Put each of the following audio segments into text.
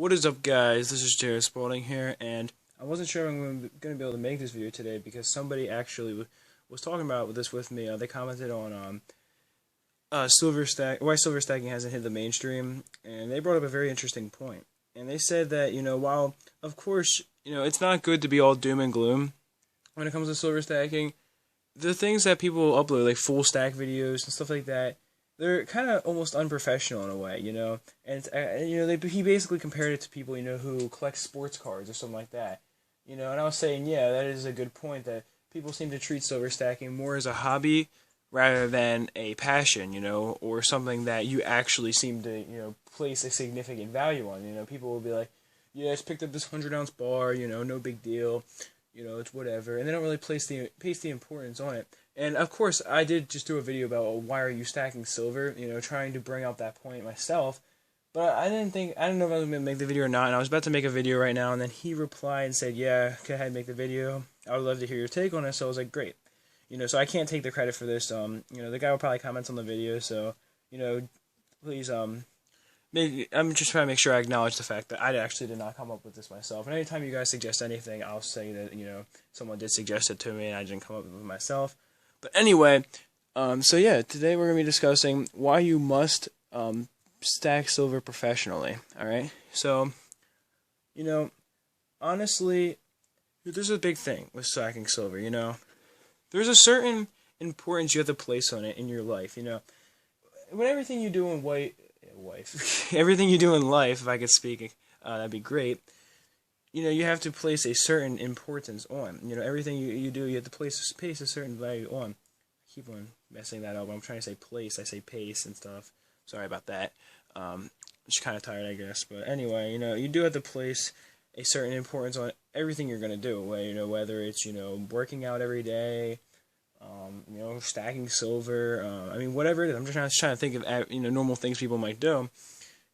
What is up, guys? This is Jared Spalding here, and I wasn't sure if I'm going to be able to make this video today because somebody actually was talking about this with me. They commented on why silver stacking hasn't hit the mainstream, and they brought up a very interesting point. And they said that, while, of course, it's not good to be all doom and gloom when it comes to silver stacking, the things that people upload, like full stack videos and stuff like that, they're kind of almost unprofessional in a way, And he basically compared it to people, who collect sports cards or something like that, And I was saying, yeah, that is a good point that people seem to treat silver stacking more as a hobby rather than a passion, or something that you actually seem to, place a significant value on. People will be like, yeah, I just picked up this 100-ounce bar, no big deal, it's whatever, and they don't really place the importance on it. And of course, I did just do a video about why are you stacking silver, trying to bring out that point myself. But I didn't know if I was going to make the video or not, and I was about to make a video right now, and then he replied and said, yeah, go ahead and make the video. I would love to hear your take on it, so I was like, great. So I can't take the credit for this. The guy will probably comment on the video, so, please, I'm just trying to make sure I acknowledge the fact that I actually did not come up with this myself. And anytime you guys suggest anything, I'll say that, someone did suggest it to me and I didn't come up with it myself. But anyway, so yeah, today we're going to be discussing why you must stack silver professionally, alright? So, honestly, there's a big thing with stacking silver, There's a certain importance you have to place on it in your life, When everything you do in everything you do in life, if I could speak, that'd be great. You have to place a certain importance on. Everything you do, you have to place a certain value on. I keep on messing that up. I'm trying to say place, I say pace and stuff. Sorry about that. Just kind of tired, I guess. But anyway, you do have to place a certain importance on everything you're gonna do. Whether it's working out every day, stacking silver. Whatever it is. I'm just trying to think of normal things people might do,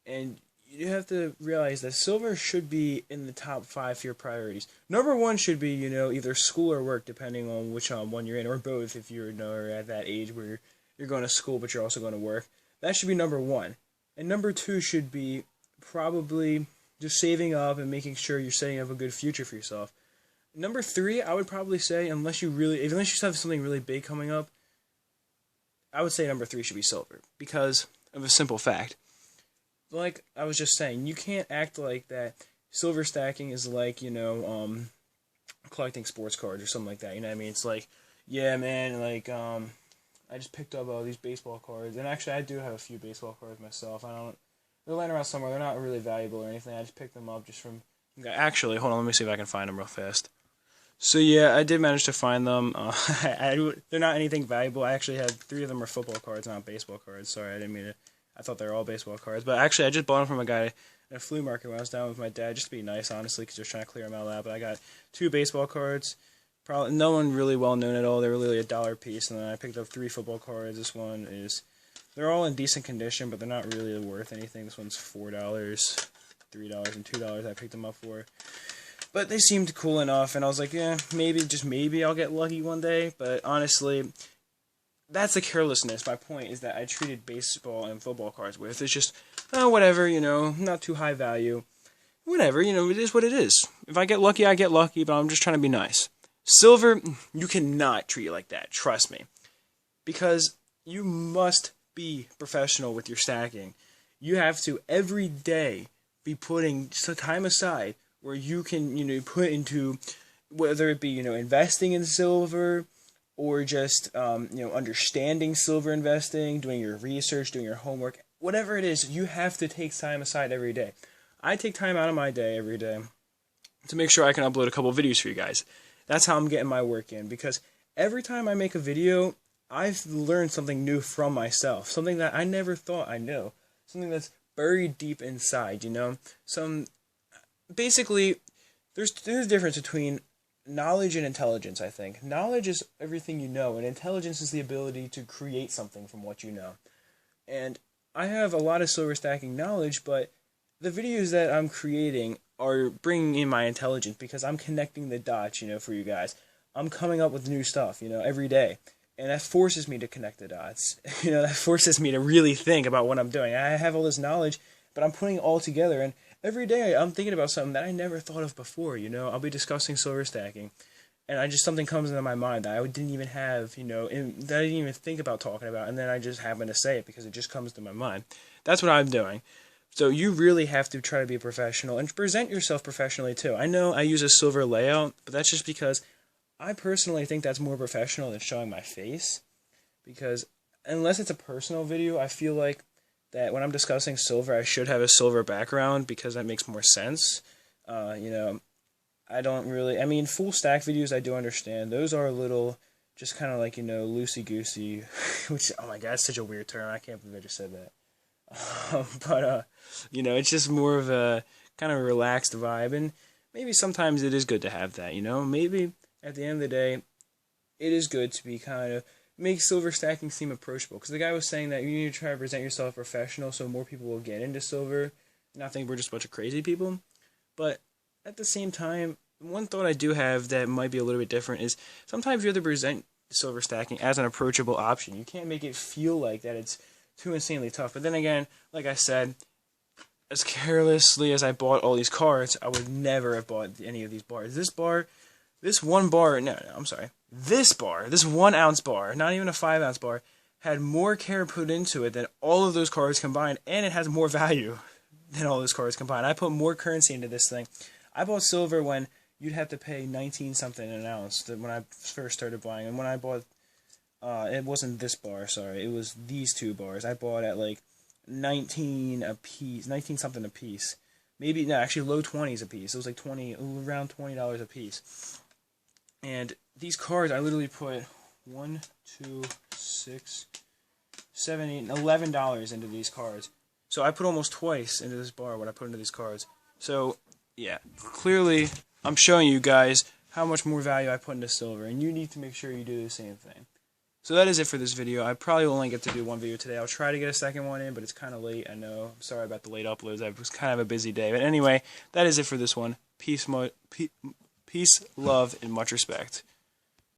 and you have to realize that silver should be in the top 5 for your priorities. Number 1 should be either school or work, depending on which one you're in, or both if you're at that age where you're going to school but you're also going to work. That should be number 1, and number 2 should be probably just saving up and making sure you're setting up a good future for yourself. Number 3, I would probably say, unless you have something really big coming up, I would say number 3 should be silver, because of a simple fact. Like I was just saying, you can't act like that silver stacking is like, collecting sports cards or something like that, It's like, yeah, man, like, I just picked up all these baseball cards, and actually I do have a few baseball cards myself. They're laying around somewhere, they're not really valuable or anything, I just picked them up just from, actually, hold on, let me see if I can find them real fast. So yeah, I did manage to find them. They're not anything valuable. I actually had 3 of them are football cards, not baseball cards. Sorry, I didn't mean to. I thought they were all baseball cards. But actually, I just bought them from a guy at a flea market when I was down with my dad, just to be nice, honestly, because they're trying to clear them out of that. But I got 2 baseball cards. Probably no one really well known at all. They were literally $1 a piece. And then I picked up 3 football cards. This one is, they're all in decent condition, but they're not really worth anything. This one's $4, $3, and $2 I picked them up for. But they seemed cool enough, and I was like, yeah, maybe I'll get lucky one day. But honestly, that's the carelessness. My point is that I treated baseball and football cards with. It's just, whatever, not too high value. Whatever, it is what it is. If I get lucky, I get lucky, but I'm just trying to be nice. Silver, you cannot treat it like that, trust me. Because you must be professional with your stacking. You have to, every day, be putting some time aside where you can, put into, whether it be, investing in silver, or just, understanding silver investing, doing your research, doing your homework, whatever it is, you have to take time aside every day. I take time out of my day every day to make sure I can upload a couple videos for you guys. That's how I'm getting my work in, because every time I make a video, I've learned something new from myself, something that I never thought I knew, something that's buried deep inside, Basically, there's a difference between knowledge and intelligence, I think. Knowledge is everything you know, and intelligence is the ability to create something from what you know. And I have a lot of silver stacking knowledge, but the videos that I'm creating are bringing in my intelligence, because I'm connecting the dots, for you guys. I'm coming up with new stuff, every day. And that forces me to connect the dots. That forces me to really think about what I'm doing. I have all this knowledge, but I'm putting it all together, and every day I'm thinking about something that I never thought of before. I'll be discussing silver stacking, and something comes into my mind that I didn't even have, that I didn't even think about talking about, and then I just happen to say it because it just comes to my mind. That's what I'm doing. So you really have to try to be a professional and present yourself professionally too. I know I use a silver layout, but that's just because I personally think that's more professional than showing my face. Because unless it's a personal video, I feel like that when I'm discussing silver, I should have a silver background because that makes more sense. I don't really, full stack videos I do understand. Those are a little, just kind of like, loosey-goosey, which, oh my god, it's such a weird term. I can't believe I just said that. It's just more of a kind of relaxed vibe, and maybe sometimes it is good to have that, Maybe at the end of the day, it is good to be kind of, make silver stacking seem approachable, because the guy was saying that you need to try to present yourself professional so more people will get into silver, and I think we're just a bunch of crazy people. But at the same time, one thought I do have that might be a little bit different is sometimes you have to present silver stacking as an approachable option. You can't make it feel like that it's too insanely tough. But then again, like I said, as carelessly as I bought all these cards, I would never have bought any of these bars. This 1 ounce bar, not even a 5 ounce bar, had more care put into it than all of those cards combined, and it has more value than all those cards combined. I put more currency into this thing. I bought silver when you'd have to pay 19 something an ounce when I first started buying, and when I bought, it wasn't this bar, sorry, it was these 2 bars. I bought at like 19 something a piece. Maybe, no, actually low 20s a piece. It was like around $20 a piece. And these cards, I literally put $1, $2, $6, $7, $8, $11 into these cards. So I put almost twice into this bar what I put into these cards. So, yeah, clearly I'm showing you guys how much more value I put into silver, and you need to make sure you do the same thing. So that is it for this video. I probably will only get to do 1 video today. I'll try to get a second one in, but it's kind of late, I know. I'm sorry about the late uploads. It was kind of a busy day. But anyway, that is it for this one. Peace, love, and much respect.